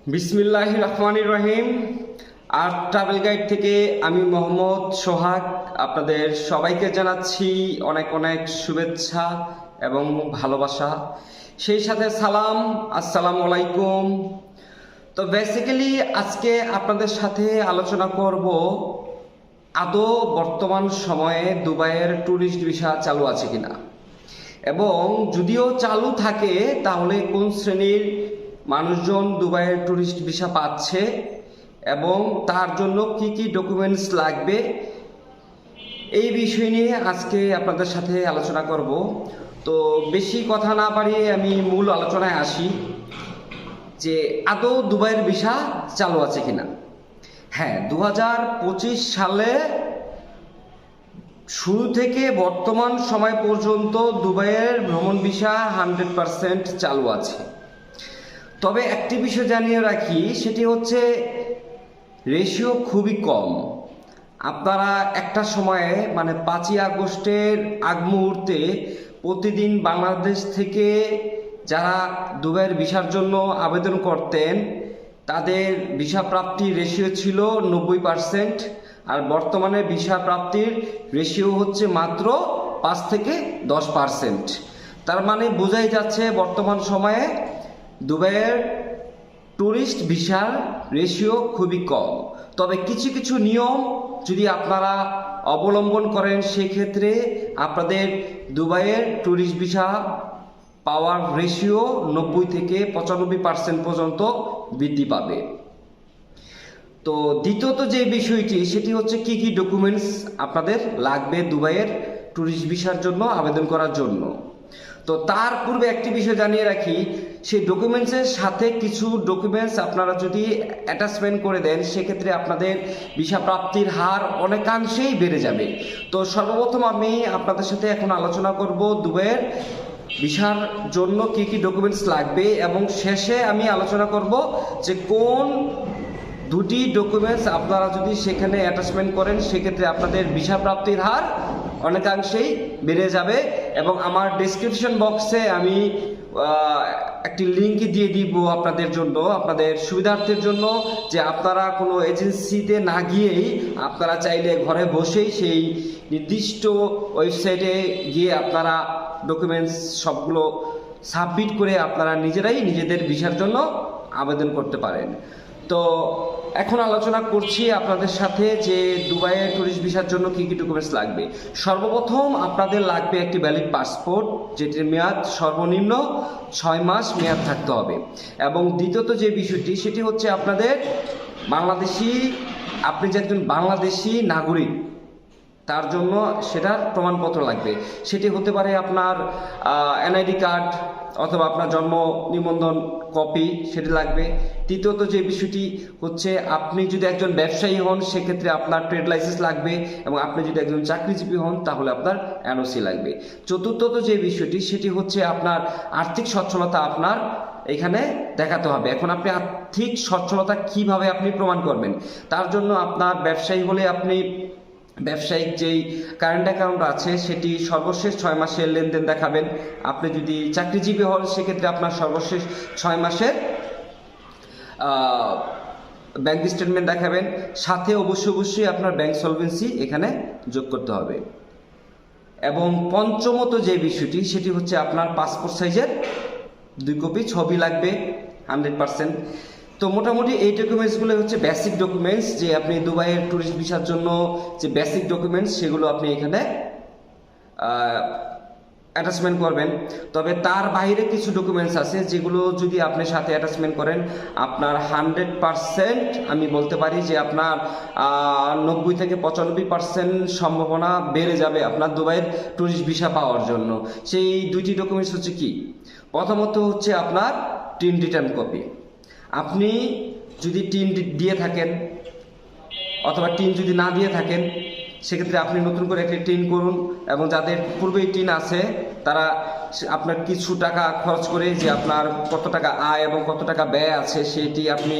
বিসমিল্লাহির রহমানির রহিম। আর travel guide থেকে আমি মোহাম্মদ সোহাগ আপনাদের সবাইকে জানাচ্ছি অনেক অনেক শুভেচ্ছা এবং ভালোবাসা, সেই সাথে সালাম, আসসালামু আলাইকুম। তো বেসিক্যালি আজকে আপনাদের সাথে আলোচনা করব আদৌ বর্তমান সময়ে দুবাইয়ের ট্যুরিস্ট ভিসা চালু আছে কিনা, এবং যদিও চালু থাকে তাহলে কোন শ্রেণীর মানুষজন দুবাইয়ের ট্যুরিস্ট ভিসা পাচ্ছে এবং তার জন্য কি কি ডকুমেন্টস লাগবে, এই বিষয় নিয়ে আজকে আপনাদের সাথে আলোচনা করব। তো বেশি কথা না বাড়িয়ে আমি মূল আলোচনায় আসি যে আদৌ দুবাইয়ের ভিসা চালু আছে কিনা। হ্যাঁ, 2025 সালে শুরু থেকে বর্তমান সময় পর্যন্ত দুবাইয়ের ভ্রমণ ভিসা 100% চালু আছে। তবে একটি বিষয় জানিয়ে রাখি, সেটি হচ্ছে রেশিও খুবই কম। আপনারা একটা সময়ে মানে 5ই আগস্টের আগ মুহূর্তে প্রতিদিন বাংলাদেশ থেকে যারা দুবাইয়ের ভিসার জন্য আবেদন করতেন তাদের ভিসা প্রাপ্তির রেশিও ছিল 90%, আর বর্তমানে ভিসা প্রাপ্তির রেশিও হচ্ছে মাত্র 5 থেকে 10%। তার মানে বোঝাই যাচ্ছে বর্তমান সময়ে দুবাইয়ের ট্যুরিস্ট ভিসার রেশিও খুবই কম। তবে কিছু কিছু নিয়ম যদি আপনারা অবলম্বন করেন সেক্ষেত্রে আপনাদের দুবাইয়ের ট্যুরিস্ট ভিসা পাওয়ার রেশিও 90 থেকে 95% পর্যন্ত বৃদ্ধি পাবে। তো দ্বিতীয়ত যে বিষয়টি সেটি হচ্ছে কি কি ডকুমেন্টস আপনাদের লাগবে দুবাইয়ের ট্যুরিস্ট ভিসার জন্য আবেদন করার জন্য। তো তার পূর্বে একটি বিষয় জানিয়ে রাখি, সেই ডকুমেন্টসের সাথে কিছু ডকুমেন্টস আপনারা যদি অ্যাটাচমেন্ট করে দেন সেক্ষেত্রে আপনাদের ভিসা প্রাপ্তির হার অনেকাংশেই বেড়ে যাবে। তো সর্বপ্রথম আমি আপনাদের সাথে এখন আলোচনা করব দুবাইয়ের ভিসার জন্য কি কি ডকুমেন্টস লাগবে, এবং শেষে আমি আলোচনা করব যে কোন দুটি ডকুমেন্টস আপনারা যদি সেখানে অ্যাটাচমেন্ট করেন সেক্ষেত্রে আপনাদের ভিসা প্রাপ্তির হার অনেকাংশেই বেড়ে যাবে। এবং আমার ডেসক্রিপশন বক্সে আমি একটি লিঙ্ক দিয়ে দিব আপনাদের জন্য, আপনাদের সুবিধার্থের জন্য, যে আপনারা কোনো এজেন্সিতে না গিয়েই আপনারা চাইলে ঘরে বসেই সেই নির্দিষ্ট ওয়েবসাইটে গিয়ে আপনারা ডকুমেন্টস সবগুলো সাবমিট করে আপনারা নিজেরাই নিজেদের ভিসার জন্য আবেদন করতে পারেন। তো এখন আলোচনা করছি আপনাদের সাথে যে দুবাইয়ের ট্যুরিস্ট ভিসার জন্য কি কি ডকুমেন্টস লাগবে। সর্বপ্রথম আপনাদের লাগবে একটি ভ্যালিড পাসপোর্ট, যেটির মেয়াদ সর্বনিম্ন 6 মাস মেয়াদ থাকতে হবে। এবং দ্বিতীয়ত যে বিষয়টি সেটি হচ্ছে আপনাদের আপনি যে একজন বাংলাদেশি নাগরিক তার জন্য সেটার প্রমাণপত্র লাগবে। সেটি হতে পারে আপনার এনআইডি কার্ড অথবা আপনার জন্ম নিবন্ধন কপি, সেটি লাগবে। তৃতীয়ত যে বিষয়টি হচ্ছে আপনি যদি একজন ব্যবসায়ী হন সেক্ষেত্রে আপনার ট্রেড লাইসেন্স লাগবে, এবং আপনি যদি একজন চাকরিজীবী হন তাহলে আপনার এনওসি লাগবে। চতুর্থত যে বিষয়টি সেটি হচ্ছে আপনার আর্থিক সচ্ছলতা আপনার এখানে দেখাতে হবে। এখন আপনি আর্থিক সচ্ছলতা কিভাবে আপনি প্রমাণ করবেন, তার জন্য আপনার ব্যবসায়ী হলে আপনি ব্যবসায়িক যেই কারেন্ট অ্যাকাউন্ট আছে সেটি সর্বশেষ 6 মাসের লেনদেন দেখাবেন। আপনি যদি চাকরিজীবী হন সেক্ষেত্রে আপনার সর্বশেষ 6 মাসের ব্যাংক স্টেটমেন্ট দেখাবেন। সাথে অবশ্যই আপনার ব্যাংক সলভেন্সি এখানে যোগ করতে হবে। এবং পঞ্চমত যে বিষয়টি সেটি হচ্ছে আপনার পাসপোর্ট সাইজের 2 কপি ছবি লাগবে 100%। তো মোটামুটি এই ডকুমেন্টসগুলো হচ্ছে বেসিক ডকুমেন্টস, যে আপনি দুবাইয়ের ট্যুরিস্ট ভিসার জন্য যে বেসিক ডকুমেন্টস সেগুলো আপনি এখানে অ্যাটাচমেন্ট করবেন। তবে তার বাইরে কিছু ডকুমেন্টস আছে যেগুলো যদি আপনি সাথে অ্যাটাচমেন্ট করেন আপনার 100% আমি বলতে পারি যে আপনার 90 থেকে 95% সম্ভাবনা বেড়ে যাবে আপনার দুবাইয়ের ট্যুরিস্ট ভিসা পাওয়ার জন্য। সেই দুইটি ডকুমেন্টস হচ্ছে কি, প্রথমত হচ্ছে আপনার টিন রিটার্ন কপি। আপনি যদি টিন দিয়ে থাকেন অথবা টিন যদি না দিয়ে থাকেন সেক্ষেত্রে আপনি নতুন করে একটি টিন করুন, এবং যাদের পূর্বেই টিন আছে তারা আপনার কিছু টাকা খরচ করে যে আপনার কত টাকা আয় এবং কত টাকা ব্যয় আছে সেটি আপনি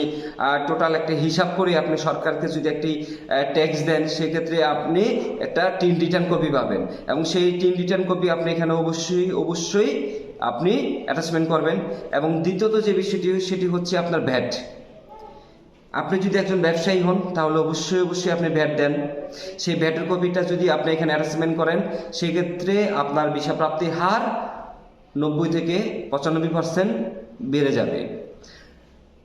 টোটাল একটা হিসাব করে আপনি সরকারকে যদি একটি ট্যাক্স দেন সেক্ষেত্রে আপনি একটা টিন রিটার্ন কপি পাবেন, এবং সেই টিন রিটার্ন কপি আপনি এখানে অবশ্যই আপনি অ্যাটাচমেন্ট করবেন। এবং দ্বিতীয়ত যে বিষয়টি সেটি হচ্ছে আপনার ভ্যাট। আপনি যদি একজন ব্যবসায়ী হন তাহলে অবশ্যই আপনি ভ্যাট দেন। সেই ভ্যাটের কপিটা যদি আপনি এখানে অ্যাটাচমেন্ট করেন, সেক্ষেত্রে আপনার ভিসা প্রাপ্তির হার 90 থেকে 95% বেড়ে যাবে।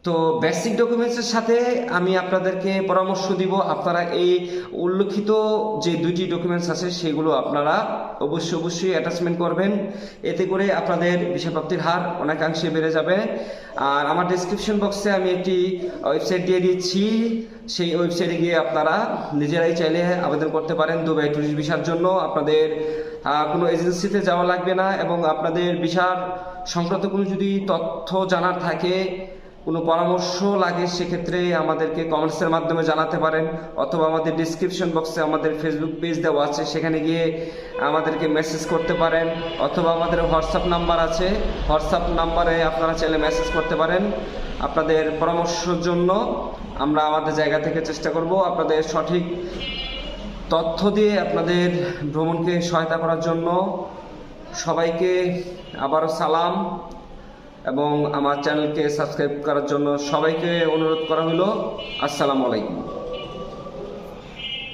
তো বেসিক ডকুমেন্টসের সাথে আমি আপনাদেরকে পরামর্শ দিব, আপনারা এই উল্লেখিত যে 2টি ডকুমেন্টস আছে সেগুলো আপনারা অবশ্যই অ্যাটাচমেন্ট করবেন। এতে করে আপনাদের ভিসা প্রাপ্তির হার অনেকাংশে বেড়ে যাবে। আর আমার ডেসক্রিপশন বক্সে আমি একটি ওয়েবসাইট দিয়ে দিচ্ছি, সেই ওয়েবসাইটে গিয়ে আপনারা নিজেরাই চাইলে আবেদন করতে পারেন দুবাই ট্যুরিস্ট ভিসার জন্য। আপনাদের কোনো এজেন্সিতে যাওয়া লাগবে না, এবং আপনাদের ভিসার সংক্রান্ত কোনো যদি তথ্য জানার থাকে, কোনো পরামর্শ লাগে, সেক্ষেত্রে আমাদেরকে কমেন্টসের মাধ্যমে জানাতে পারেন, অথবা আমাদের ডিসক্রিপশন বক্সে আমাদের ফেসবুক পেজ দেওয়া আছে, সেখানে গিয়ে আমাদেরকে মেসেজ করতে পারেন, অথবা আমাদের হোয়াটসঅ্যাপ নাম্বার আছে, হোয়াটসঅ্যাপ নাম্বারে আপনারা চাইলে মেসেজ করতে পারেন। আপনাদের পরামর্শের জন্য আমরা আমাদের জায়গা থেকে চেষ্টা করব আপনাদের সঠিক তথ্য দিয়ে আপনাদের ভ্রমণকে সহায়তা করার জন্য। সবাইকে আবারও সালাম, এবং আমার চ্যানেলকে সাবস্ক্রাইব করার জন্য সবাইকে অনুরোধ করা হলো। আসসালামু আলাইকুম।